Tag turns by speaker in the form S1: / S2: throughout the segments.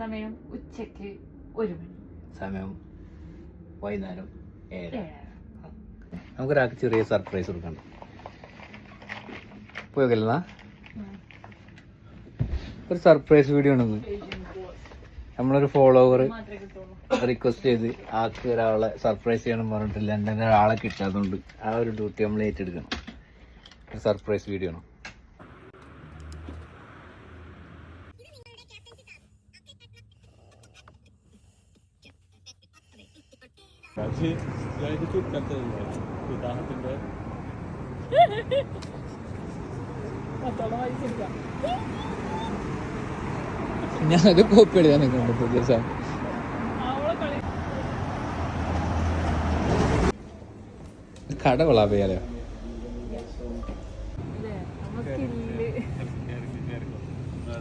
S1: സമയം ഉച്ചക്ക് 1 മണി.
S2: സമയം വൈകുന്നേരം 7. നമുക്കൊരാൾക്ക് ചെറിയ സർപ്രൈസ് കൊടുക്കണ്ട. പോയല്ല ഒരു സർപ്രൈസ് വീഡിയോ ആണ്. നമ്മളൊരു ഫോളോവർ റിക്വസ്റ്റ് ചെയ്ത് ആൾക്ക് ഒരാളെ സർപ്രൈസ് ചെയ്യണം പറഞ്ഞിട്ട് ലണ്ടനിൽ ഒരാളെ കിട്ടാത്തതുകൊണ്ട് ആ ഒരു ഡ്യൂട്ടി നമ്മൾ ഏറ്റെടുക്കണം. ഒരു സർപ്രൈസ് വീഡിയോ ആണ്. ഞാനത് കോപ്പി എഴുതാൻ പുതിയ സാർ കട കൊള്ളാപ്പയ്യാലോ.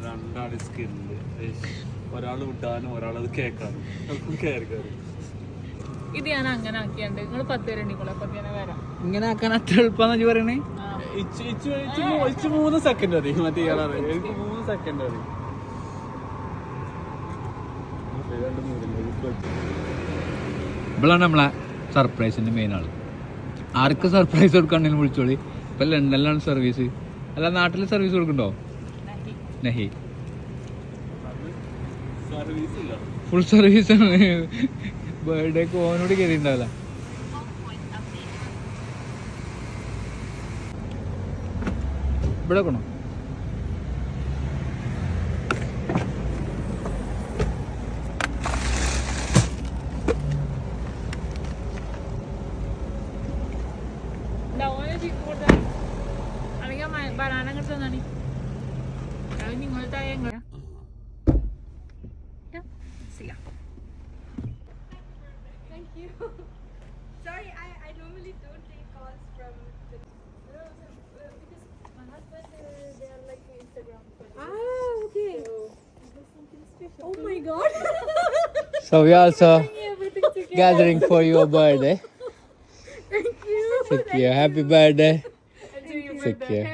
S3: രണ്ടാള് സ്കില്ല്, ഒരാള് വിട്ടാനും ഒരാളത് കേൾക്കാനും
S1: ഇത് ഞാൻ അങ്ങനെ ആക്കിയാണ്ട് നിങ്ങൾ 10 പേര് ഉണ്ടെങ്കിലോ 10 പേരെ വരാം.
S2: ഇങ്ങനെ ആക്കാൻ അത്ര എളുപ്പമെന്ന് പറയണേ.
S3: 3 സെക്കൻഡ് മതി. മറ്റേ എനിക്ക് 3 സെക്കൻഡ് മതി.
S2: ഇപ്പോഴാണ് നമ്മളെ സർപ്രൈസിന്റെ മെയിൻ ആള്. ആർക്ക് സർപ്രൈസ് കൊടുക്കണ്ടെങ്കിലും വിളിച്ചോളി. ഇപ്പൊ ലണ്ടനിലാണ് സർവീസ്. അല്ല നാട്ടിൽ സർവീസ് കൊടുക്കണ്ടോ? നഹി, ഫുൾ സർവീസ് ആണ്. ബർത്ത്ഡേക്ക് ഓനോട് കയറിയിട്ടുണ്ടാവില്ല. ഇവിടെ കൊണ്ടോ
S1: അല്ലെങ്കിൽ ബനാന കിട്ടുന്നതാണ് നിങ്ങളുടെ
S4: Sorry, I normally don't take calls from the... because my husband, they are like Instagram friends. Ah, okay. So, there's something special. Oh my god.
S2: So we also
S4: Everything together.
S2: gathering for your birthday.
S4: Thank you.
S2: Take care. Happy birthday.
S4: Thank you.
S2: Take care.